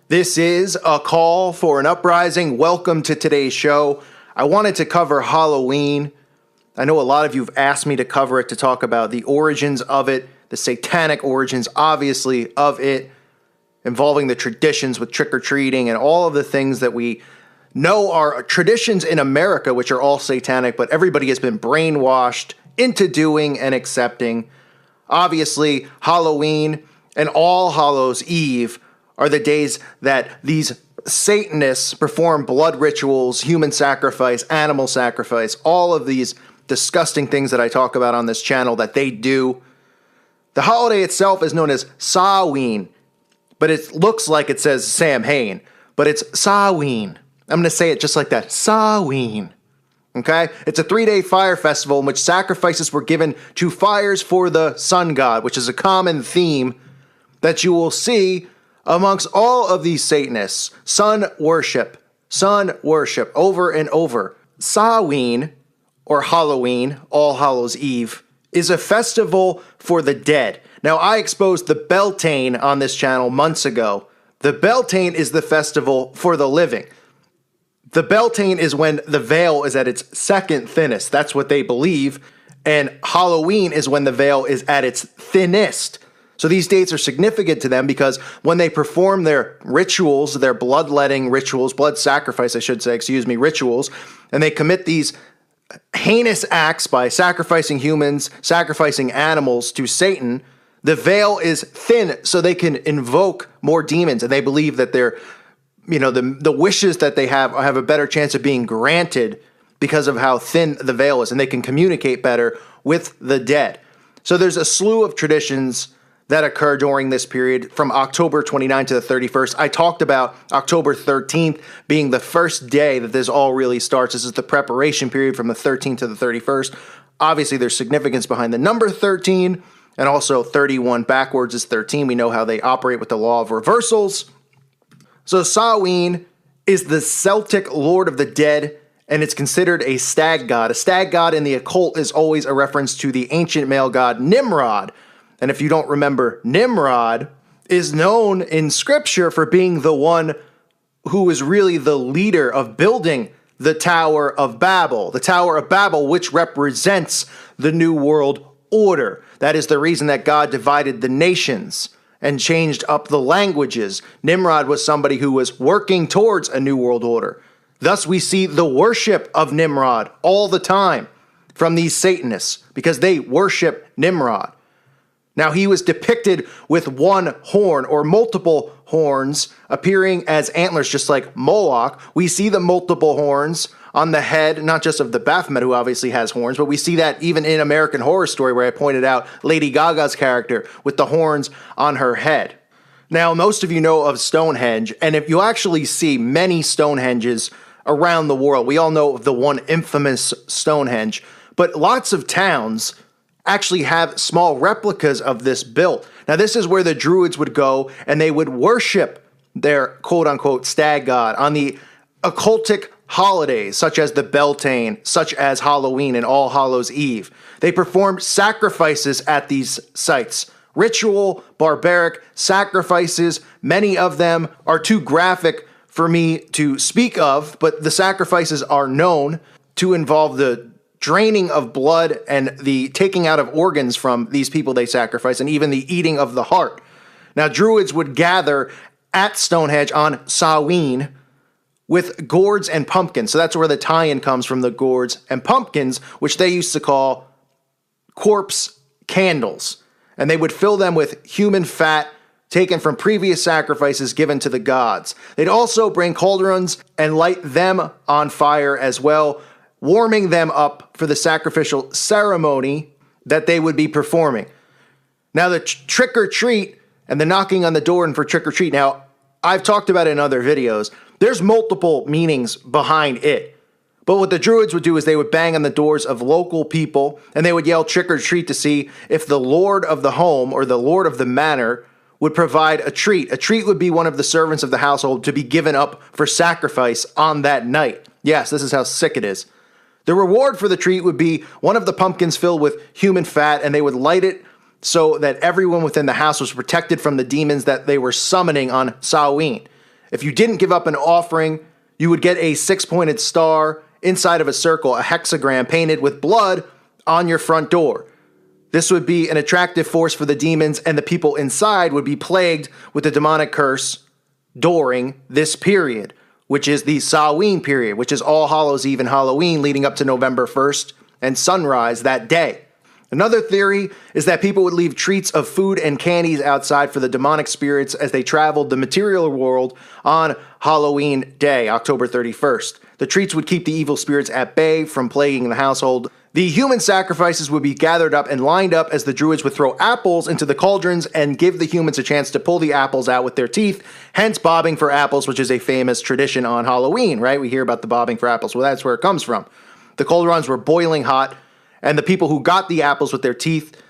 This is a call for an uprising. Welcome to today's show. I wanted to cover Halloween. I know a lot of you have asked me to cover it, to talk about the origins of it, the satanic origins, obviously, of it, involving the traditions with trick-or-treating and all of the things that we know are traditions in America, which are all satanic, but everybody has been brainwashed into doing and accepting. Obviously, Halloween and All Hallows Eve are the days that these Satanists perform blood rituals, human sacrifice, animal sacrifice, all of these disgusting things that I talk about on this channel that they do. The holiday itself is known as Samhain, but it looks like it says Samhain, but it's Samhain. I'm going to say it just like that, Samhain. Okay? It's a 3-day fire festival in which sacrifices were given to fires for the sun god, which is a common theme that you will see amongst all of these Satanists. Sun worship, over and over. Samhain, or Halloween, All Hallows Eve, is a festival for the dead. Now, I exposed the Beltane on this channel months ago. The Beltane is the festival for the living. The Beltane is when the veil is at its second thinnest. That's what they believe. And Halloween is when the veil is at its thinnest. So these dates are significant to them because when they perform their rituals, their bloodletting rituals, blood sacrifice, I should say, rituals, and they commit these heinous acts by sacrificing humans, sacrificing animals to Satan, the veil is thin so they can invoke more demons. And they believe that they're, the wishes that they have a better chance of being granted because of how thin the veil is, and they can communicate better with the dead. So there's a slew of traditions that occur during this period from October 29th to the 31st. I talked about October 13th being the first day that this all really starts. This is the preparation period from the 13th to the 31st. Obviously, there's significance behind the number 13, and also 31 backwards is 13. We know how they operate with the law of reversals. So Samhain is the Celtic lord of the dead, and it's considered a stag god. A stag god in the occult is always a reference to the ancient male god Nimrod. And if you don't remember, Nimrod is known in scripture for being the one who is really the leader of building the Tower of Babel. The Tower of Babel, which represents the New World Order. That is the reason that God divided the nations and changed up the languages. Nimrod was somebody who was working towards a New World Order. Thus, we see the worship of Nimrod all the time from these Satanists because they worship Nimrod. Now, he was depicted with one horn or multiple horns appearing as antlers, just like Moloch. We see the multiple horns on the head, not just of the Baphomet, who obviously has horns, but we see that even in American Horror Story, where I pointed out Lady Gaga's character with the horns on her head. Now, most of you know of Stonehenge, and if you actually see many Stonehenges around the world, we all know of the one infamous Stonehenge, but lots of towns actually have small replicas of this built. Now, this is where the Druids would go, and they would worship their quote-unquote stag god on the occultic holidays, such as the Beltane, such as Halloween and All Hallows Eve. They performed sacrifices at these sites. Ritual, barbaric sacrifices. Many of them are too graphic for me to speak of, but the sacrifices are known to involve the draining of blood and the taking out of organs from these people they sacrifice, and even the eating of the heart. Now, Druids would gather at Stonehenge on Samhain with gourds and pumpkins. So that's where the tie-in comes from, the gourds and pumpkins, which they used to call corpse candles. And they would fill them with human fat taken from previous sacrifices given to the gods. They'd also bring cauldrons and light them on fire as well, warming them up for the sacrificial ceremony that they would be performing. Now, the trick-or-treat and the knocking on the door and for trick-or-treat. Now, I've talked about it in other videos. There's multiple meanings behind it. But what the Druids would do is they would bang on the doors of local people, and they would yell trick-or-treat to see if the lord of the home or the lord of the manor would provide a treat. A treat would be one of the servants of the household to be given up for sacrifice on that night. Yes, this is how sick it is. The reward for the treat would be one of the pumpkins filled with human fat, and they would light it so that everyone within the house was protected from the demons that they were summoning on Samhain. If you didn't give up an offering, you would get a 6-pointed star inside of a circle, a hexagram painted with blood on your front door. This would be an attractive force for the demons, and the people inside would be plagued with the demonic curse during this period, which is the Samhain period, which is All Hallows Eve and Halloween leading up to November 1st and sunrise that day. Another theory is that people would leave treats of food and candies outside for the demonic spirits as they traveled the material world on Halloween Day, October 31st. The treats would keep the evil spirits at bay from plaguing the household. The human sacrifices would be gathered up and lined up as the druids would throw apples into the cauldrons and give the humans a chance to pull the apples out with their teeth, hence bobbing for apples, which is a famous tradition on Halloween, right? We hear about the bobbing for apples. Well, that's where it comes from. The cauldrons were boiling hot, and the people who got the apples with their teeth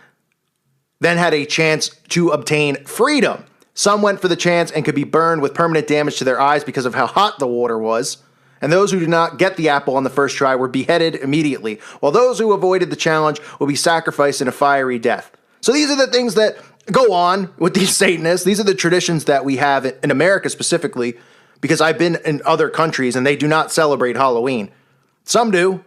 then had a chance to obtain freedom. Some went for the chance and could be burned with permanent damage to their eyes because of how hot the water was. And those who did not get the apple on the first try were beheaded immediately, while those who avoided the challenge will be sacrificed in a fiery death. So these are the things that go on with these Satanists. These are the traditions that we have in America specifically, because I've been in other countries and they do not celebrate Halloween. Some do,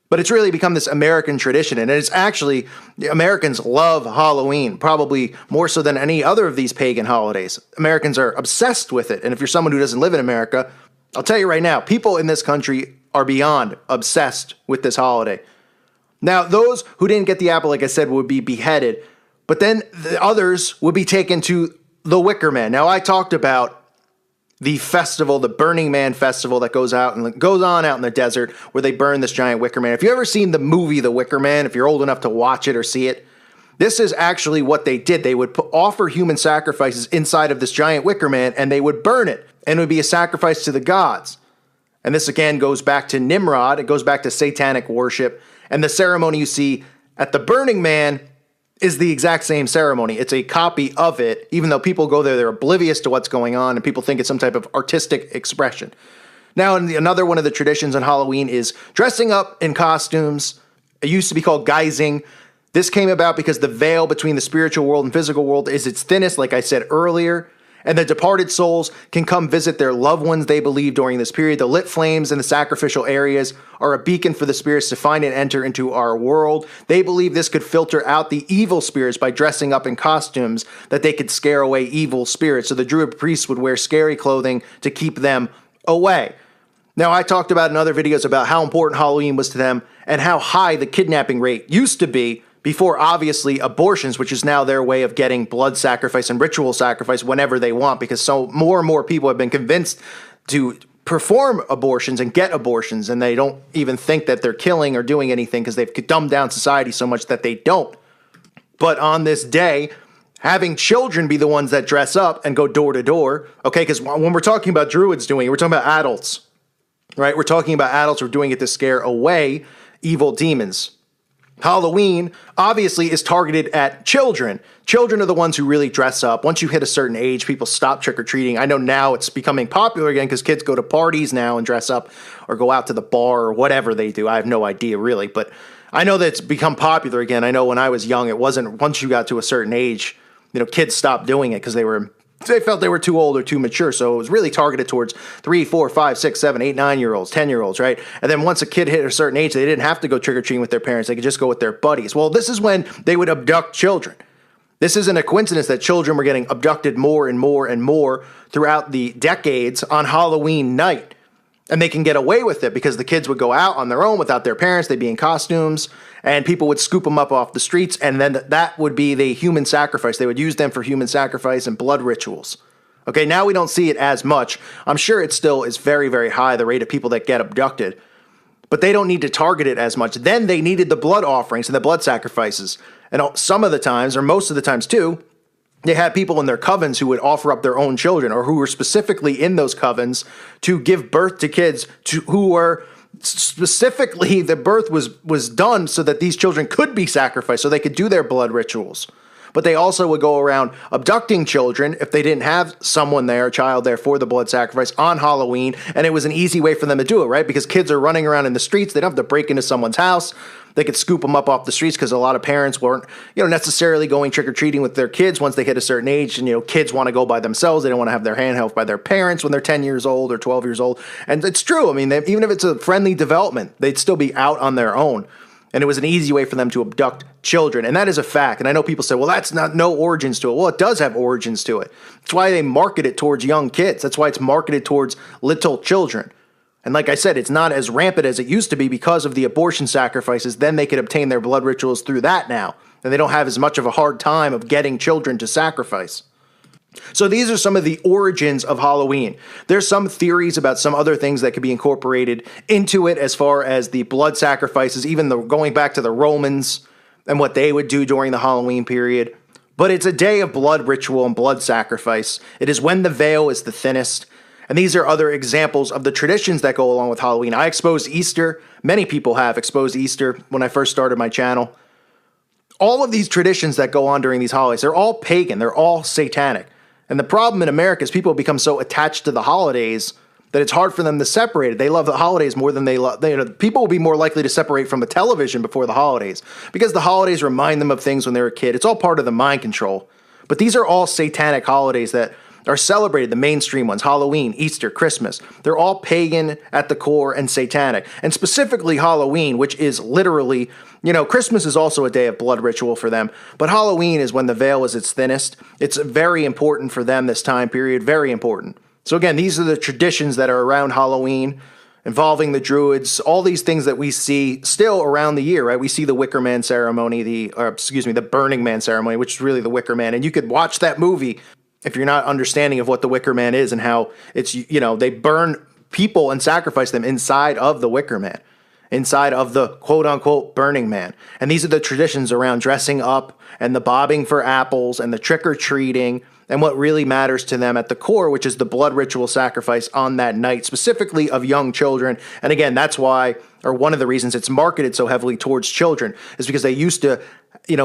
but it's really become this American tradition, and it's actually, Americans love Halloween, probably more so than any other of these pagan holidays. Americans are obsessed with it, and if you're someone who doesn't live in America, I'll tell you right now, people in this country are beyond obsessed with this holiday. Now, those who didn't get the apple, like I said, would be beheaded, but then the others would be taken to the Wicker Man. Now, I talked about the festival, the Burning Man festival that goes on out in the desert where they burn this giant Wicker Man. If you've ever seen the movie The Wicker Man, if you're old enough to watch it or see it, this is actually what they did. They would offer human sacrifices inside of this giant Wicker Man, and they would burn it, and it would be a sacrifice to the gods. And this again goes back to Nimrod. It goes back to Satanic worship. And the ceremony you see at the Burning Man is the exact same ceremony. It's a copy of it, even though people go there, they're oblivious to what's going on, and people think it's some type of artistic expression. Now, another one of the traditions on Halloween is dressing up in costumes. It used to be called guising. This came about because the veil between the spiritual world and physical world is its thinnest, like I said earlier, and the departed souls can come visit their loved ones they believe during this period. The lit flames in the sacrificial areas are a beacon for the spirits to find and enter into our world. They believe this could filter out the evil spirits by dressing up in costumes that they could scare away evil spirits. So the druid priests would wear scary clothing to keep them away. Now, I talked about in other videos about how important Halloween was to them and how high the kidnapping rate used to be before, obviously, abortions, which is now their way of getting blood sacrifice and ritual sacrifice whenever they want, because so more and more people have been convinced to perform abortions and get abortions, and they don't even think that they're killing or doing anything because they've dumbed down society so much that they don't. But on this day, having children be the ones that dress up and go door to door, okay, because when we're talking about druids doing it, we're talking about adults, right? We're talking about adults who are doing it to scare away evil demons. Halloween, obviously, is targeted at children. Children are the ones who really dress up. Once you hit a certain age, people stop trick-or-treating. I know now it's becoming popular again because kids go to parties now and dress up or go out to the bar or whatever they do. I have no idea, really, but I know that it's become popular again. I know when I was young, it wasn't, once you got to a certain age, kids stopped doing it because they felt they were too old or too mature. So it was really targeted towards 3, 4, 5, 6, 7, 8, 9-year-olds, 10-year-olds, right? And then once a kid hit a certain age, they didn't have to go trick-or-treating with their parents. They could just go with their buddies. Well, this is when they would abduct children. This isn't a coincidence that children were getting abducted more and more and more throughout the decades on Halloween night. And they can get away with it because the kids would go out on their own without their parents. They'd be in costumes, and people would scoop them up off the streets, and then that would be the human sacrifice. They would use them for human sacrifice and blood rituals. Okay, now we don't see it as much. I'm sure it still is very, very high, the rate of people that get abducted. But they don't need to target it as much. Then they needed the blood offerings and the blood sacrifices. And some of the times, or most of the times too, they had people in their covens who would offer up their own children, or who were specifically in those covens to give birth to kids who were specifically, the birth was done so that these children could be sacrificed, so they could do their blood rituals. But they also would go around abducting children if they didn't have someone there, a child there for the blood sacrifice on Halloween. And it was an easy way for them to do it, right? Because kids are running around in the streets. They don't have to break into someone's house. They could scoop them up off the streets because a lot of parents weren't, necessarily going trick-or-treating with their kids once they hit a certain age. And, kids want to go by themselves. They don't want to have their hand held by their parents when they're 10 years old or 12 years old. And it's true. I mean, even if it's a friendly development, they'd still be out on their own. And it was an easy way for them to abduct children. And that is a fact. And I know people say, well, that's not no origins to it. Well, it does have origins to it. That's why they market it towards young kids. That's why it's marketed towards little children. And like I said, it's not as rampant as it used to be because of the abortion sacrifices. Then they could obtain their blood rituals through that now. And they don't have as much of a hard time of getting children to sacrifice. So these are some of the origins of Halloween. There's some theories about some other things that could be incorporated into it as far as the blood sacrifices, even going back to the Romans and what they would do during the Halloween period. But it's a day of blood ritual and blood sacrifice. It is when the veil is the thinnest. And these are other examples of the traditions that go along with Halloween. I exposed Easter. Many people have exposed Easter when I first started my channel. All of these traditions that go on during these holidays, they're all pagan. They're all satanic. And the problem in America is people become so attached to the holidays that it's hard for them to separate it. They love the holidays more than they love. People will be more likely to separate from the television before the holidays because the holidays remind them of things when they were a kid. It's all part of the mind control. But these are all satanic holidays that are celebrated, the mainstream ones, Halloween, Easter, Christmas. They're all pagan at the core and satanic. And specifically Halloween, which is literally, Christmas is also a day of blood ritual for them. But Halloween is when the veil is its thinnest. It's very important for them this time period, very important. So again, these are the traditions that are around Halloween, involving the Druids, all these things that we see still around the year, right? We see the Wicker Man ceremony, the Burning Man ceremony, which is really the Wicker Man. And you could watch that movie if you're not understanding of what the Wicker Man is and how it's, they burn people and sacrifice them inside of the Wicker Man, inside of the quote unquote Burning Man. And these are the traditions around dressing up and the bobbing for apples and the trick or treating and what really matters to them at the core, which is the blood ritual sacrifice on that night, specifically of young children. And again, that's why, or one of the reasons it's marketed so heavily towards children is because they used to,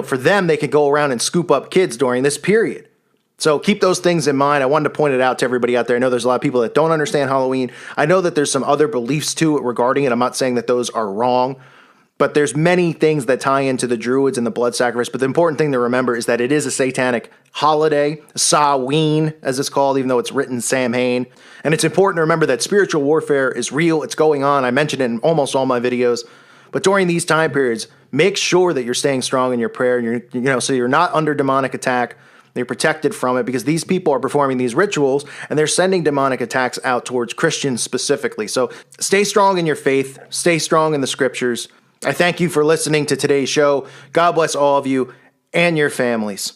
for them, they could go around and scoop up kids during this period. So keep those things in mind. I wanted to point it out to everybody out there. I know there's a lot of people that don't understand Halloween. I know that there's some other beliefs to it regarding it. I'm not saying that those are wrong, but there's many things that tie into the Druids and the blood sacrifice. But the important thing to remember is that it is a satanic holiday, Samhain, as it's called, even though it's written Samhain. And it's important to remember that spiritual warfare is real. It's going on. I mentioned it in almost all my videos. But during these time periods, make sure that you're staying strong in your prayer, and so you're not under demonic attack. They're protected from it because these people are performing these rituals and they're sending demonic attacks out towards Christians specifically. So stay strong in your faith, stay strong in the scriptures. I thank you for listening to today's show. God bless all of you and your families.